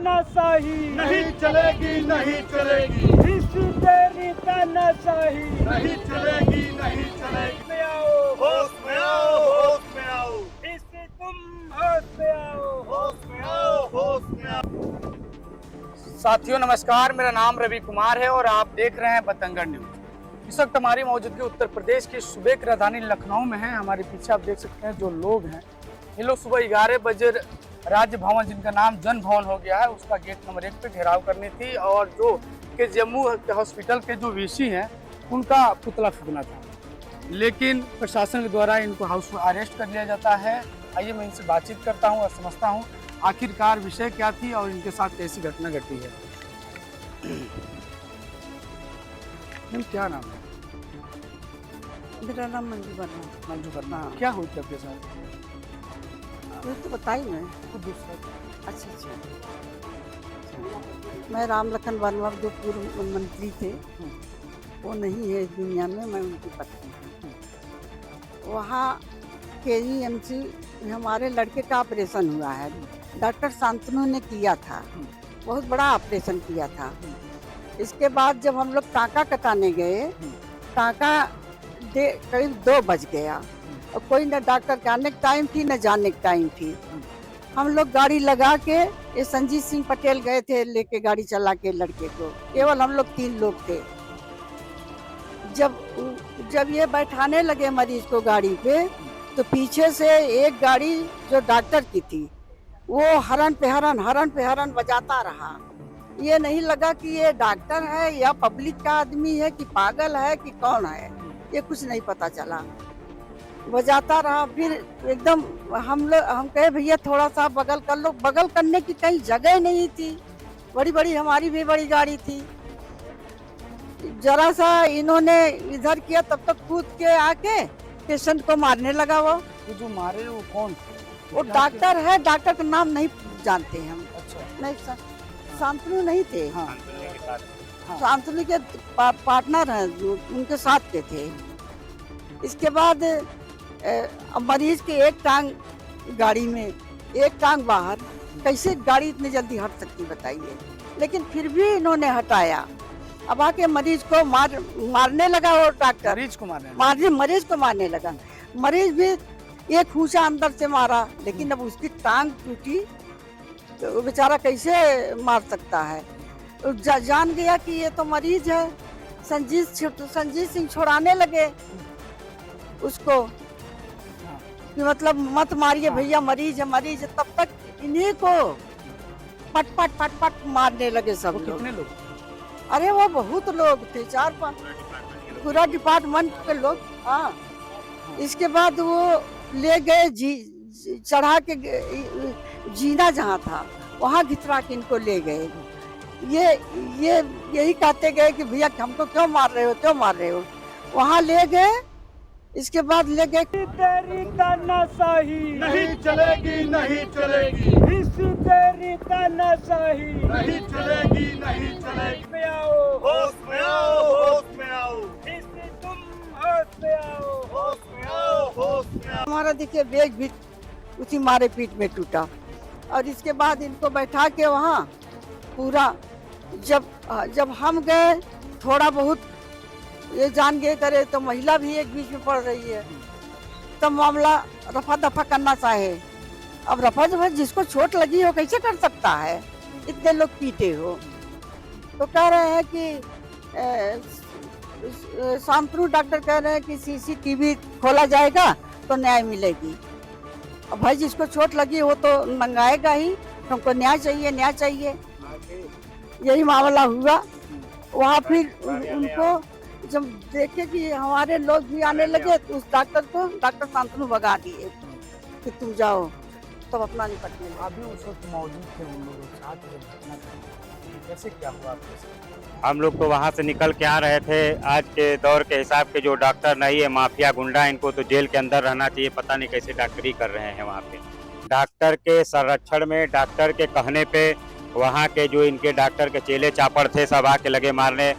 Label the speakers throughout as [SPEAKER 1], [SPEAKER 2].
[SPEAKER 1] तानाशाही
[SPEAKER 2] नहीं चलेगी, नहीं चलेगी,
[SPEAKER 1] इसी तेरी तानाशाही
[SPEAKER 2] नहीं चलेगी, नहीं चलेगी।
[SPEAKER 1] में आओ
[SPEAKER 2] होश में आओ, होश में आओ,
[SPEAKER 1] इसी तुम होश में आओ।
[SPEAKER 2] होश में आओ, होश में आओ।
[SPEAKER 3] साथियों नमस्कार, मेरा नाम रवि कुमार है और आप देख रहे हैं बतंगड़ न्यूज। इस वक्त हमारी मौजूदगी उत्तर प्रदेश की सूबे की राजधानी लखनऊ में है। हमारे पीछे आप देख सकते हैं जो लोग हैं, ये लोग सुबह 11 बजे राज्य भवन, जिनका नाम जन भवन हो गया है, उसका गेट नंबर 1 पे घेराव करनी थी और जो के जम्मू हॉस्पिटल के जो वीसी हैं उनका पुतला फूकना था, लेकिन प्रशासन के द्वारा इनको हाउस अरेस्ट कर लिया जाता है। आइए मैं इनसे बातचीत करता हूँ और समझता हूँ आखिरकार विषय क्या थी और इनके साथ कैसी घटना घटी है। मैम क्या नाम है?
[SPEAKER 4] मेरा नाम मंजू वर्मा।
[SPEAKER 3] मंजू वर्मा।
[SPEAKER 4] हाँ।
[SPEAKER 3] क्या हुई थी आपके साथ?
[SPEAKER 4] ये तो बताई मैं।
[SPEAKER 3] खुद दूसरा
[SPEAKER 4] अच्छा। मैं राम लखन वर्मा जो पूर्व मंत्री थे, वो नहीं है इस दुनिया में, मैं उनकी पत्नी हूँ। वहाँ KEMC हमारे लड़के का ऑपरेशन हुआ है, डॉक्टर शांतनु ने किया था, बहुत बड़ा ऑपरेशन किया था। इसके बाद जब हम लोग टाँका कटाने गए, टाँका करीब 2 बज गया और कोई न डॉक्टर के आने का टाइम थी न जाने का टाइम थी। हम लोग गाड़ी लगा के ये संजीत सिंह पटेल गए थे लेके गाड़ी चला के लड़के को, केवल हम लोग 3 लोग थे। जब ये बैठाने लगे मरीज को गाड़ी पे, तो पीछे से एक गाड़ी जो डॉक्टर की थी वो हरन पे हरन बजाता रहा। ये नहीं लगा कि ये डॉक्टर है या पब्लिक का आदमी है कि पागल है कि कौन है, ये कुछ नहीं पता चला। बजाता रहा, फिर एकदम हम कहे भैया थोड़ा सा बगल कर लो। बगल करने की कहीं जगह नहीं थी, बड़ी हमारी भी बड़ी गाड़ी थी। जरा सा इन्होंने इधर किया, तब तक कूद के आके पेशेंट को मारने लगा। वो
[SPEAKER 3] जो मारे वो कौन थे?
[SPEAKER 4] वो डॉक्टर है, डॉक्टर का नाम नहीं जानते हम।
[SPEAKER 3] अच्छा।
[SPEAKER 4] नहीं, शांतनु नहीं थे।
[SPEAKER 3] हाँ।
[SPEAKER 4] शांतनु के पार्टनर हैं, उनके साथ के थे। इसके बाद मरीज के एक टांग गाड़ी में, एक टांग बाहर, कैसे गाड़ी इतनी जल्दी हट सकती बताइए। लेकिन फिर भी इन्होंने हटाया। अब आके मरीज को मारने लगा वो डॉक्टर।
[SPEAKER 3] मरीज को मारने
[SPEAKER 4] लगा। मरीज भी एक खूंचा अंदर से मारा, लेकिन अब उसकी टांग टूटी तो वो बेचारा कैसे मार सकता है। तो जान गया कि ये तो मरीज है। संजीत सिंह छोड़ाने लगे उसको कि मतलब मत मारिए भैया, मरीज है। तब तक इन्हीं को पट मारने लगे सब लोग।
[SPEAKER 3] कितने लोग?
[SPEAKER 4] अरे वो बहुत लोग थे, 4-5 पूरा डिपार्टमेंट के लोग। हाँ। इसके बाद वो ले गए चढ़ा के जीना जहाँ था वहाँ घितरा के इनको ले गए। ये यही कहते गए कि भैया हमको क्यों मार रहे हो। वहाँ ले गए। इसके बाद ले गए।
[SPEAKER 1] तेरी तानाशाही
[SPEAKER 2] नहीं चलेगी, नहीं चलेगी,
[SPEAKER 1] इसी तेरी तानाशाही
[SPEAKER 2] नहीं चलेगी, नहीं चलेगी।
[SPEAKER 1] में आओ
[SPEAKER 2] होश में आओ, होश में आओ,
[SPEAKER 1] इसी तुम होश में आओ।
[SPEAKER 2] होश में आओ, होश में आओ।
[SPEAKER 4] हमारा देखिए बैग भी उसी मारे पीठ में टूटा। और इसके बाद इनको बैठा के वहाँ पूरा जब हम गए, थोड़ा बहुत ये जान गए करे, तो महिला भी एक बीच में पड़ रही है। तब मामला रफा दफा करना चाहे। अब रफा दफा जिसको चोट लगी हो कैसे कर सकता है, इतने लोग पीटे हो। तो कह रहे हैं कि शांतनु डॉक्टर कह रहे हैं कि CCTV खोला जाएगा तो न्याय मिलेगी। अब भाई जिसको चोट लगी हो तो मंगाएगा ही, हमको न्याय चाहिए। यही मामला हुआ। वहाँ फिर उनको जब देखे कि हमारे लोग भी आने लगे, तो उस डॉक्टर शांतनु भगा दिए कि तुम जाओ, तब अपना निपटने लगे।
[SPEAKER 3] अभी उस वक्त मौजूद थे उन लोगों के साथ जब घटना घटी, कैसे क्या हुआ आपके साथ?
[SPEAKER 5] हम लोग तो वहाँ से निकल के आ रहे थे। आज के दौर के हिसाब के जो डॉक्टर नहीं है, माफिया गुंडा, इनको तो जेल के अंदर रहना चाहिए। पता नहीं कैसे डॉक्टरी कर रहे हैं वहाँ पे। डॉक्टर के संरक्षण में, डॉक्टर के कहने पे वहाँ के जो इनके डॉक्टर के चेले चापड़ थे सब आके लगे मारने।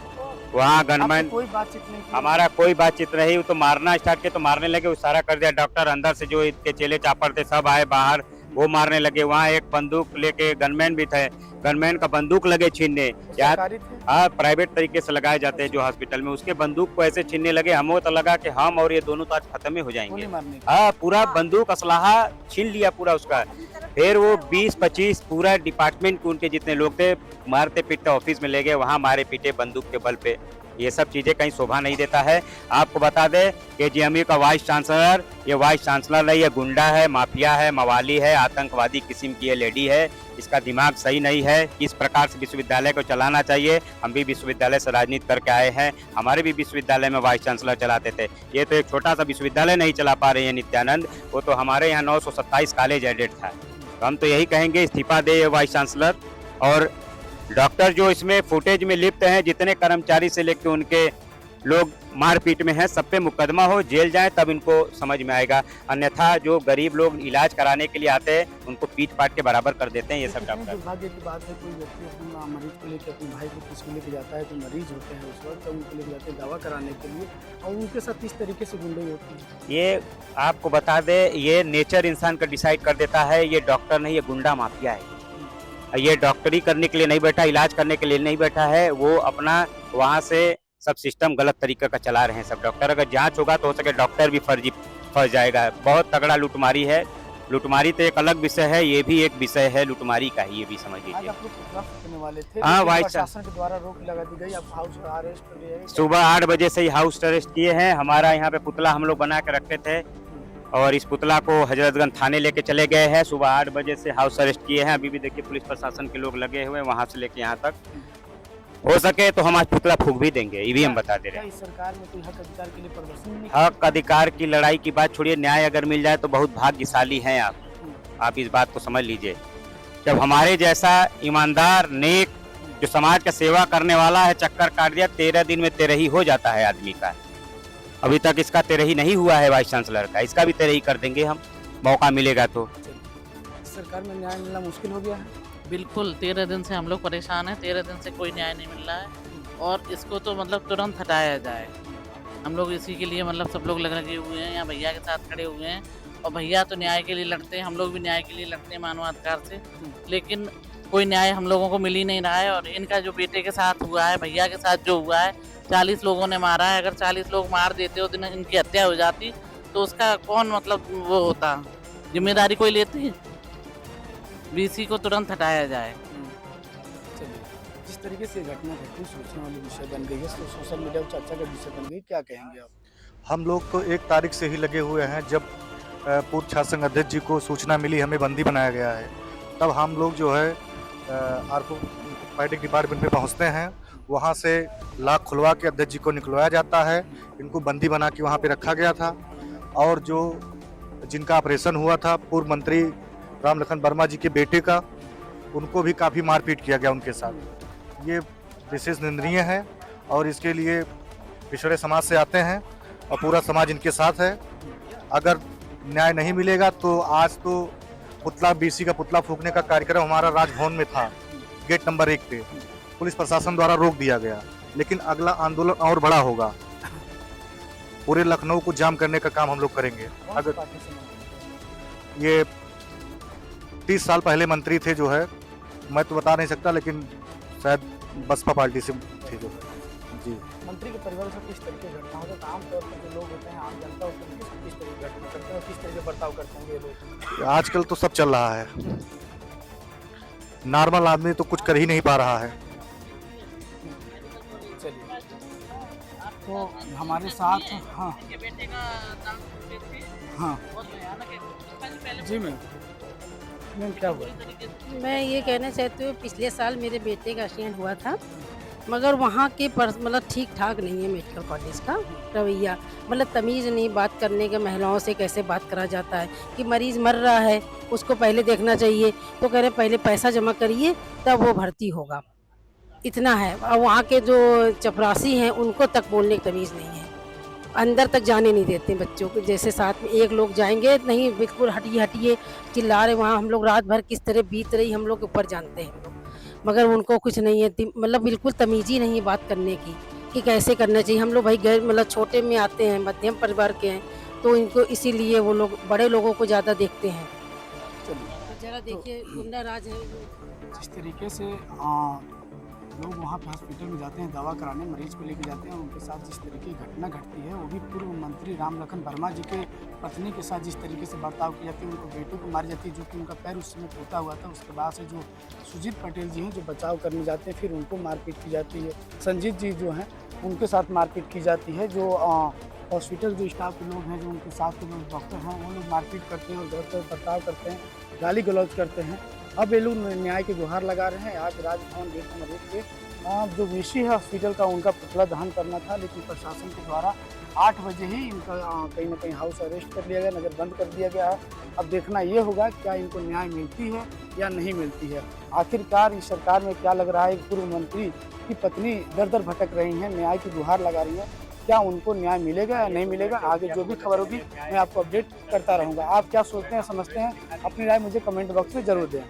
[SPEAKER 5] वहाँ गनमैन,
[SPEAKER 3] कोई बातचीत नहीं की?
[SPEAKER 5] हमारा कोई बातचीत नहीं। तो मारना स्टार्ट किया तो मारने लगे, इशारा कर दिया। डॉक्टर अंदर से जो इनके चेले चापड़ थे सब आए बाहर, वो मारने लगे। वहाँ एक बंदूक लेके गनमैन भी थे, गनमैन का बंदूक लगे छीनने। या
[SPEAKER 3] सरकारी थे?
[SPEAKER 5] हाँ, प्राइवेट तरीके से लगाए जाते हैं जो हॉस्पिटल में, उसके बंदूक को ऐसे छीनने लगे। हमको तो लगा कि हम और ये दोनों तो आज खत्म ही हो जाएंगे।
[SPEAKER 3] गोली मारने की।
[SPEAKER 5] हाँ, पूरा बंदूक असलाहा छीन लिया पूरा उसका। फिर वो 20-25 पूरा डिपार्टमेंट के उनके जितने लोग थे मारते पीटते ऑफिस में ले गए, वहाँ मारे पीटे बंदूक के बल पे। ये सब चीजें कहीं शोभा नहीं देता है। आपको बता दें कि जेएमयू का वाइस चांसलर, ये वाइस चांसलर नहीं, ये गुंडा है, माफिया है, मवाली है, आतंकवादी किस्म की ये लेडी है। इसका दिमाग सही नहीं है। किस प्रकार से विश्वविद्यालय को चलाना चाहिए। हम भी विश्वविद्यालय से राजनीति करके आए हैं, हमारे भी विश्वविद्यालय में वाइस चांसलर चलाते थे। ये तो एक छोटा सा विश्वविद्यालय नहीं चला पा रहे हैं नित्यानंद, वो तो हमारे यहाँ 927 कॉलेज एडेड था। तो हम तो यही कहेंगे इस्तीफा दे ये वाइस चांसलर। और डॉक्टर जो इसमें फुटेज में लिप्त हैं, जितने कर्मचारी से लेकर उनके लोग मारपीट में हैं, सब पे मुकदमा हो, जेल जाए, तब इनको समझ में आएगा। अन्यथा जो गरीब लोग इलाज कराने के लिए आते हैं उनको पीट पाट के बराबर कर देते हैं ये सब
[SPEAKER 3] कितनी
[SPEAKER 5] डॉक्टर।
[SPEAKER 3] दुर्भाग्य की बात है, कोई व्यक्ति अपना मरीज को लेकर अपने भाई को किसी को लेकर जाता है, तो मरीज होते हैं उस वक्त, तो उनको लेकर जाते हैं दवा कराने के लिए, और उनके साथ इस तरीके से गुंडे होती है।
[SPEAKER 5] ये आपको बता दे, ये नेचर इंसान का डिसाइड कर देता है। ये डॉक्टर नहीं, ये गुंडा माफिया है। ये डॉक्टरी करने के लिए नहीं बैठा, इलाज करने के लिए नहीं बैठा है, वो अपना वहाँ से सब सिस्टम गलत तरीके का चला रहे हैं सब डॉक्टर। अगर जांच होगा तो हो सके डॉक्टर भी फंस जाएगा। बहुत तगड़ा लूटमारी है। लूटमारी तो एक अलग विषय है, ये भी एक विषय है लूटमारी का ही, ये भी समझ
[SPEAKER 3] आज
[SPEAKER 5] लीजिए।
[SPEAKER 3] आप लोग पुतला फूकने वाले थे,
[SPEAKER 5] हाँ,
[SPEAKER 3] लेकिन
[SPEAKER 5] वाइस
[SPEAKER 3] प्रशासन के द्वारा रोक लगा दी गई, आप हाउस अरेस्ट लिए हैं।
[SPEAKER 5] सुबह 8 बजे से ही हाउस अरेस्ट किए हैं। हमारा यहाँ पे पुतला हम लोग बना के रखे थे और इस पुतला को हजरतगंज थाने लेके चले गए हैं। सुबह 8 बजे से हाउस अरेस्ट किए हैं। अभी भी देखिए पुलिस प्रशासन के लोग लगे हुए हैं वहाँ से लेके यहाँ तक। हो सके तो हम आज पुतला फूक भी देंगे, ये भी हम बता दे रहे
[SPEAKER 3] क्या
[SPEAKER 5] हैं।
[SPEAKER 3] इस सरकार में कोई हक अधिकार के लिए प्रदर्शन नहीं?
[SPEAKER 5] हक अधिकार की लड़ाई की बात छोड़िए, न्याय अगर मिल जाए तो बहुत भाग्यशाली हैं आप इस बात को समझ लीजिए। जब हमारे जैसा ईमानदार नेक जो समाज का सेवा करने वाला है चक्कर काट दिया, 13 दिन में 13 ही हो जाता है आदमी का। अभी तक इसका 13 ही नहीं हुआ है वाइस चांसलर का, इसका भी 13 ही कर देंगे हम, मौका मिलेगा तो।
[SPEAKER 3] सरकार में न्याय मिलना मुश्किल हो गया है।
[SPEAKER 6] बिल्कुल 13 दिन से हम लोग परेशान हैं, 13 दिन से कोई न्याय नहीं मिल रहा है और इसको तो मतलब तुरंत हटाया जाए। हम लोग इसी के लिए मतलब सब लोग लगे हुए हैं, यहाँ भैया के साथ खड़े हुए हैं और भैया तो न्याय के लिए लड़ते हैं, हम लोग भी न्याय के लिए लड़ते हैं मानवाधिकार से, लेकिन कोई न्याय हम लोगों को मिल ही नहीं रहा है। और इनका जो बेटे के साथ हुआ है, भैया के साथ जो हुआ है, 40 लोगों ने मारा है। अगर 40 लोग मार देते हो दिन इनकी हत्या हो जाती तो उसका कौन मतलब वो होता, जिम्मेदारी कोई लेती? बीसी को तुरंत हटाया जाए।
[SPEAKER 3] चलिए, जिस तरीके से घटना घटी सोचने वाली विषय बन गई है, सोशल मीडिया पर चर्चा का विषय बन गई, क्या कहेंगे आप?
[SPEAKER 2] हम लोग तो 1 तारीख से ही लगे हुए हैं। जब पूर्व छात्र संघ अध्यक्ष जी को सूचना मिली हमें बंदी बनाया गया है, तब हम लोग जो है आर्थोपेडिक डिपार्टमेंट में पहुंचते हैं। वहां से लाख खुलवा के अध्यक्ष जी को निकलवाया जाता है। इनको बंदी बना के वहां पे रखा गया था। और जो जिनका ऑपरेशन हुआ था पूर्व मंत्री राम लखन वर्मा जी के बेटे का, उनको भी काफ़ी मारपीट किया गया उनके साथ। ये विशेष निंदनीय है और इसके लिए पिछड़े समाज से आते हैं और पूरा समाज इनके साथ है। अगर न्याय नहीं मिलेगा तो आज तो पुतला बीसी का पुतला फूकने का कार्यक्रम हमारा राजभवन में था, गेट नंबर 1 पे पुलिस प्रशासन द्वारा रोक दिया गया। लेकिन अगला आंदोलन और बड़ा होगा, पूरे लखनऊ को जाम करने का काम हम लोग करेंगे। अगर ये 30 साल पहले मंत्री थे जो है, मैं तो बता नहीं सकता, लेकिन शायद बसपा पार्टी से थे जो जी।
[SPEAKER 3] मंत्री के परिवार से किस तरीके की घटना होता है? आमतौर पर जो लोग होते हैं, आम जनता होती है, किस तरीके की घटना करते हैं, किस तरीके बर्ताव करते हैं ये लोग?
[SPEAKER 2] आजकल तो सब चल रहा है, नॉर्मल आदमी तो कुछ कर ही नहीं पा रहा है।
[SPEAKER 3] चलिए, तो हमारे साथ हाँ
[SPEAKER 6] बेटे का नाम
[SPEAKER 3] हाँ
[SPEAKER 6] बहुत भयानक है।
[SPEAKER 3] जी मैम क्या हुआ?
[SPEAKER 7] मैं ये कहना चाहती हूँ, पिछले साल मेरे बेटे का एक्सीडेंट हुआ था, मगर वहाँ के मतलब ठीक ठाक नहीं है मेडिकल कॉलेज का रवैया, मतलब तमीज़ नहीं बात करने के, महिलाओं से कैसे बात करा जाता है कि मरीज़ मर रहा है उसको पहले देखना चाहिए, तो कह रहे पहले पैसा जमा करिए तब वो भर्ती होगा, इतना है। और वहाँ के जो चपरासी हैं उनको तक बोलने की तमीज़ नहीं है, अंदर तक जाने नहीं देते बच्चों को। जैसे साथ में एक लोग जाएंगे नहीं, बिल्कुल हटिए हटिए चिल्ला रहे, वहाँ हम लोग रात भर किस तरह बीत रही हम लोग ऊपर जानते हैं हम लोग, मगर उनको कुछ नहीं है, मतलब बिल्कुल तमीज़ ही नहीं है बात करने की कि कैसे करना चाहिए। हम लोग भाई घर मतलब छोटे में आते हैं, मध्यम परिवार के हैं, तो इनको इसीलिए वो लोग बड़े लोगों को ज़्यादा देखते हैं।
[SPEAKER 3] चलिए,
[SPEAKER 7] चेहरा देखिए, गुंडा राज है।
[SPEAKER 3] जिस तरीके से लोग वहाँ पे हॉस्पिटल में जाते हैं दवा कराने, मरीज को लेके जाते हैं, उनके साथ जिस तरीके की घटना घटती है, वो भी पूर्व मंत्री रामलखन वर्मा जी के पत्नी के साथ जिस तरीके से बर्ताव की जाती है, उनको बेटे को मारी जाती है, जो कि उनका पैर उस समय टूटा हुआ था। उसके बाद से जो सुजीत पटेल जी हैं जो बचाव करने जाते हैं, फिर उनको मारपीट की जाती है। संजीत जी जो हैं उनके साथ मारपीट की जाती है। जो हॉस्पिटल जो स्टाफ के लोग हैं, जो उनके साथ के जो डॉक्टर हैं, वो लोग मारपीट करते हैं और गलत बर्ताव करते हैं, गाली गलौज करते हैं। अब ये लोग न्याय की गुहार लगा रहे हैं। आज राजभवन गेट नंबर 1 पे जो वीसी है हॉस्पिटल का, उनका पुतला दहन करना था, लेकिन प्रशासन के द्वारा 8 बजे ही इनका कहीं ना कहीं हाउस अरेस्ट कर लिया गया, नज़र बंद कर दिया गया है। अब देखना ये होगा क्या इनको न्याय मिलती है या नहीं मिलती है। आखिरकार इस सरकार में क्या लग रहा है, पूर्व मंत्री की पत्नी दर दर भटक रही हैं, न्याय की गुहार लगा रही हैं, क्या उनको न्याय मिलेगा या नहीं मिलेगा। आगे जो भी खबर होगी मैं आपको अपडेट करता रहूँगा। आप क्या सोचते हैं, समझते हैं, अपनी राय मुझे कमेंट बॉक्स में ज़रूर दें।